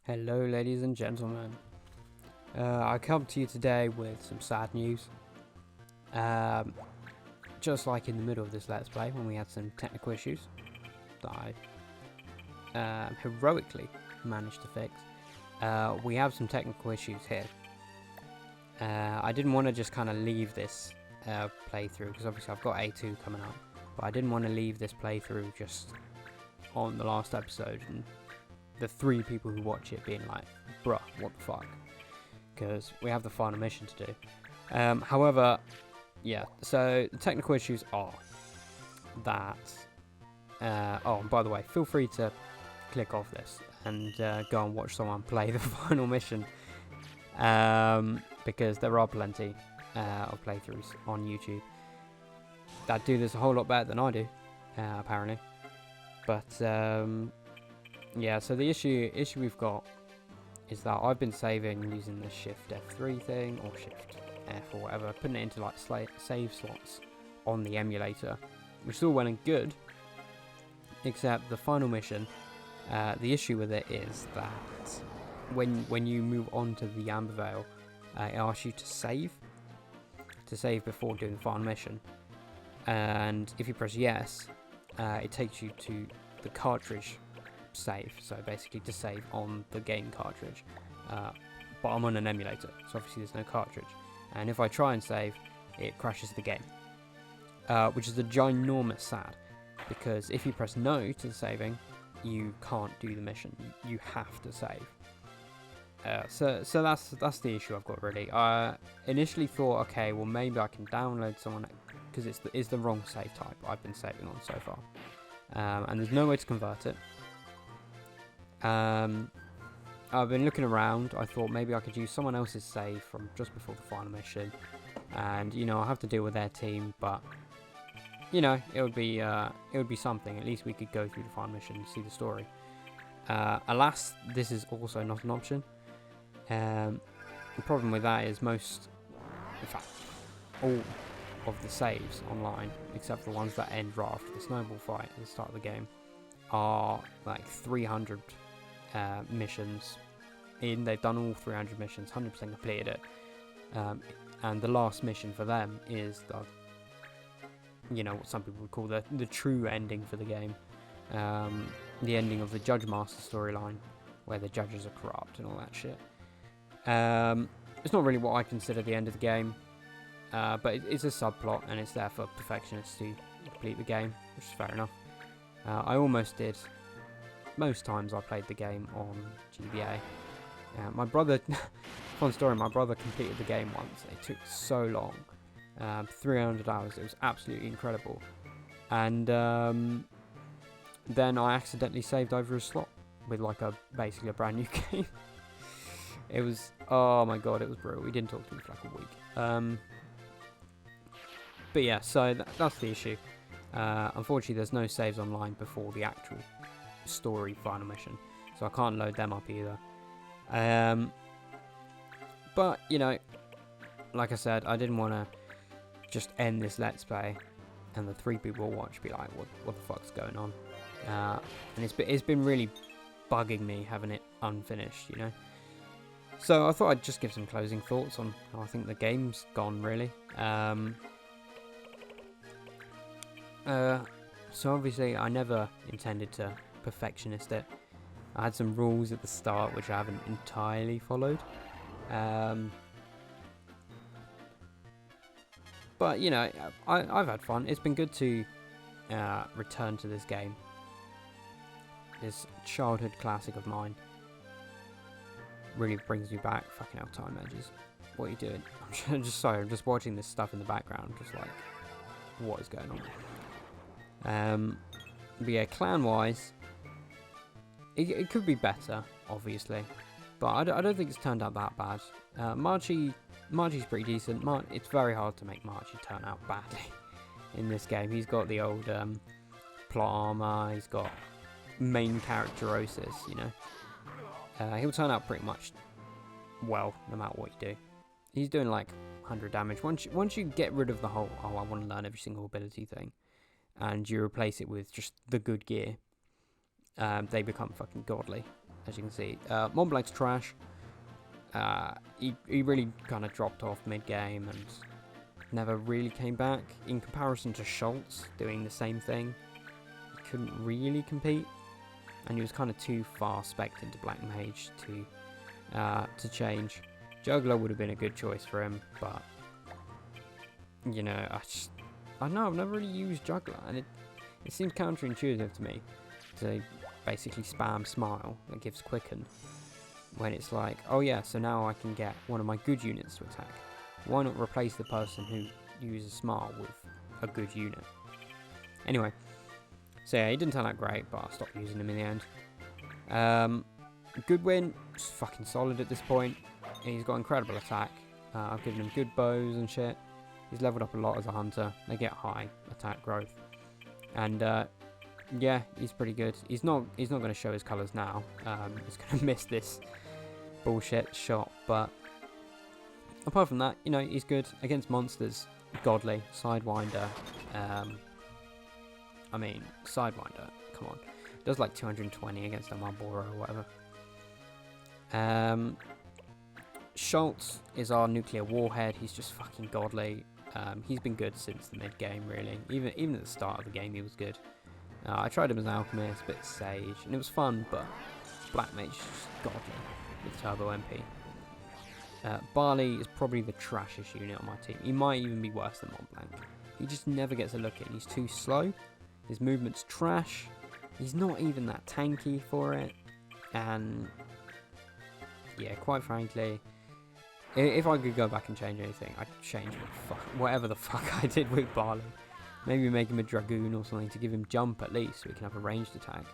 Hello, ladies and gentlemen. I come to you today with some sad news. Just like in the middle of this Let's Play, when we had some technical issues that I heroically managed to fix, we have some technical issues here. I didn't want to just kind of leave this playthrough, because obviously I've got A2 coming up, but I didn't want to leave this playthrough just on the last episode and the 3 people who watch it being like, bruh, what the fuck, because we have the final mission to do. However, yeah, so the technical issues are that, oh, and by the way, feel free to click off this and go and watch someone play the final mission, because there are plenty of playthroughs on YouTube that do this a whole lot better than I do, apparently. But yeah, so the issue we've got is that I've been saving using the Shift F3 thing, or Shift F or whatever, putting it into like save slots on the emulator, which is all well and good, except the final mission, the issue with it is that when you move on to the Amber Veil, it asks you to save before doing the final mission, and if you press yes, it takes you to the cartridge save, so basically to save on the game cartridge, but I'm on an emulator, so obviously there's no cartridge, and if I try and save, it crashes the game, which is a ginormous sad, because if you press no to the saving, you can't do the mission. You have to save. So that's the issue I've got, really. I initially thought, okay, well maybe I can download someone, because it's the wrong save type I've been saving on so far, and there's no way to convert it. I've been looking around. I thought maybe I could use someone else's save from just before the final mission, and I'll have to deal with their team, but it would be something. At least we could go through the final mission and see the story. Alas, this is also not an option. The problem with that is in fact, all of the saves online, except for the ones that end right after the snowball fight at the start of the game, are like 300 missions in. They've done all 300 missions, 100% completed it, and the last mission for them is what some people would call the true ending for the game, the ending of the Judge Master storyline, where the judges are corrupt and all that shit. It's not really what I consider the end of the game, but it's a subplot, and it's there for perfectionists to complete the game, which is fair enough. I almost did. Most times I played the game on GBA. My brother, fun story, my brother completed the game once. It took so long, 300 hours. It was absolutely incredible. And then I accidentally saved over a slot with basically a brand new game. It was, oh my god, it was brutal. We didn't talk to him for like a week. But yeah, so that's the issue. Unfortunately, there's no saves online before the actual story final mission, so I can't load them up either. But like I said, I didn't want to just end this Let's Play and the 3 people watch be like, what the fuck's going on? And it's been really bugging me having it unfinished, So I thought I'd just give some closing thoughts on how I think the game's gone, really. So obviously I never intended to perfectionist it. I had some rules at the start which I haven't entirely followed. But I've had fun. It's been good to return to this game. This childhood classic of mine. Really brings you back. Fucking hell, time edges. What are you doing? I'm just watching this stuff in the background, just like, what is going on? But yeah, clan-wise, it could be better, obviously, but I don't think it's turned out that bad. Marchie's pretty decent. It's very hard to make Marchie turn out badly in this game. He's got the old plot armor. He's got main characterosis. He'll turn out pretty much well, no matter what you do. He's doing like 100 damage. Once you get rid of the whole, I want to learn every single ability thing, and you replace it with just the good gear, they become fucking godly. as you can see. Mont Blanc's trash. He really kind of dropped off mid-game and never really came back. In comparison to Schultz doing the same thing, he couldn't really compete, and he was kind of too far spec'd into Black Mage to change. Juggler would have been a good choice for him, but you know, I don't know, I've never really used Juggler, and it seems counterintuitive to me to basically spam Smile that gives Quicken, when it's like, oh yeah, so now I can get one of my good units to attack. Why not replace the person who uses Smile with a good unit? Anyway, so yeah, he didn't turn out great, but I stopped using him in the end. Goodwin, just fucking solid at this point. He's got incredible attack. I've given him good bows and shit. He's leveled up a lot as a hunter. They get high attack growth, and yeah, he's pretty good. He's not going to show his colours now. He's going to miss this bullshit shot, but apart from that, you know, he's good against monsters. Godly Sidewinder. I mean, Sidewinder. Come on, does like 220 against a Marlboro or whatever. Schultz is our nuclear warhead. He's just fucking godly. He's been good since the mid game, really. Even at the start of the game, he was good. I tried him as an alchemist, a bit sage, and it was fun, but Black Mage is just godly with Turbo MP. Barley is probably the trashiest unit on my team. He might even be worse than Mont Blanc. He just never gets a look in. He's too slow. His movement's trash. He's not even that tanky for it. And yeah, quite frankly, if I could go back and change anything, I'd change whatever the fuck I did with Barley. Maybe make him a Dragoon or something to give him jump at least, so he can have a ranged attack.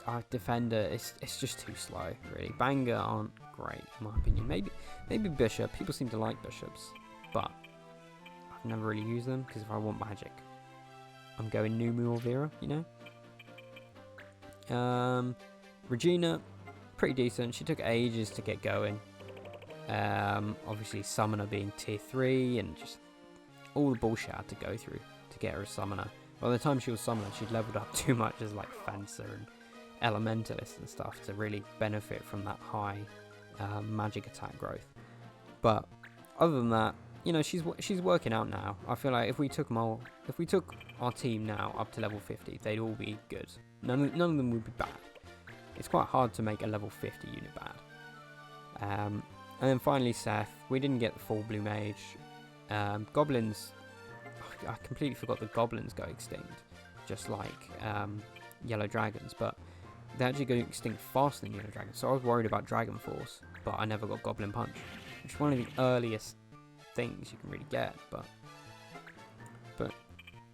Our Defender, it's just too slow, really. Banger aren't great, in my opinion. Maybe Bishop. People seem to like Bishops, but I've never really used them, because if I want magic, I'm going Numu or Vera, you know? Regina, pretty decent. She took ages to get going. Obviously, Summoner being tier 3, and just all the bullshit I had to go through to get her a Summoner. By the time she was Summoner, she'd leveled up too much as like Fencer and Elementalist and stuff to really benefit from that high magic attack growth. But other than that, you know, she's working out now. I feel like if we took our team now up to level 50, they'd all be good. None of them would be bad. It's quite hard to make a level 50 unit bad. And then finally Seth. We didn't get the full Blue Mage. Goblins, I completely forgot that goblins go extinct, just like yellow dragons, but they actually go extinct faster than yellow dragons. So I was worried about Dragon Force, but I never got Goblin Punch, which is one of the earliest things you can really get. But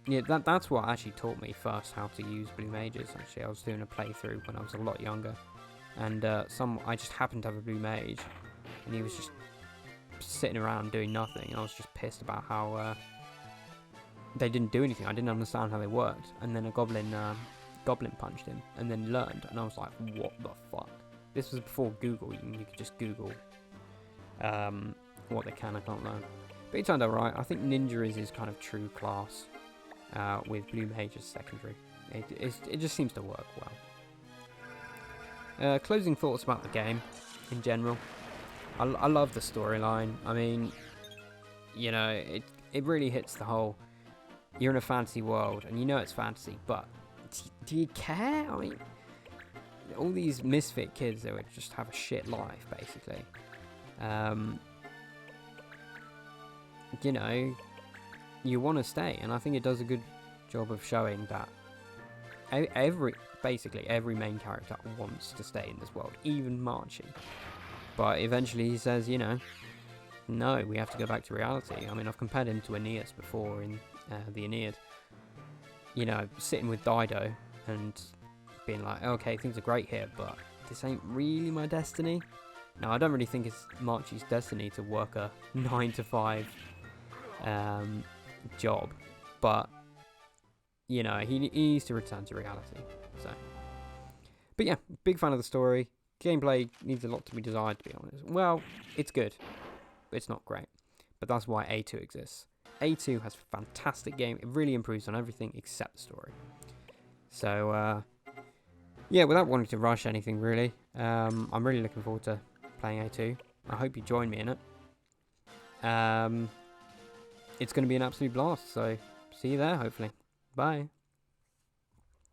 yeah, that's what actually taught me first how to use Blue Mages. Actually, I was doing a playthrough when I was a lot younger, and I just happened to have a Blue Mage, and he was just sitting around doing nothing, and I was just pissed about how they didn't do anything. I didn't understand how they worked, and then a goblin punched him, and then learned, and I was like, what the fuck? This was before Google. You could just Google what they can and can't learn. But he turned out right. I think Ninja is his kind of true class, with Blue Mage as secondary. It just seems to work well. Closing thoughts about the game in general. I love the storyline. I mean, you know, it really hits the whole, you're in a fantasy world, and you know it's fantasy, but do you care? I mean, all these misfit kids that would just have a shit life, basically. You know, you want to stay, and I think it does a good job of showing that basically every main character wants to stay in this world, even Marchie. But eventually he says, you know, no, we have to go back to reality. I mean, I've compared him to Aeneas before in the Aeneid. You know, sitting with Dido and being like, okay, things are great here, but this ain't really my destiny. Now, I don't really think it's Marchie's destiny to work a 9-to-5 job, but, you know, he needs to return to reality. So, but yeah, big fan of the story. Gameplay needs a lot to be desired, to be honest. Well, it's good, but it's not great. But that's why A2 exists. A2 has a fantastic game. It really improves on everything except the story. So, yeah, without wanting to rush anything really, I'm really looking forward to playing A2. I hope you join me in it. It's going to be an absolute blast, so see you there hopefully. Bye.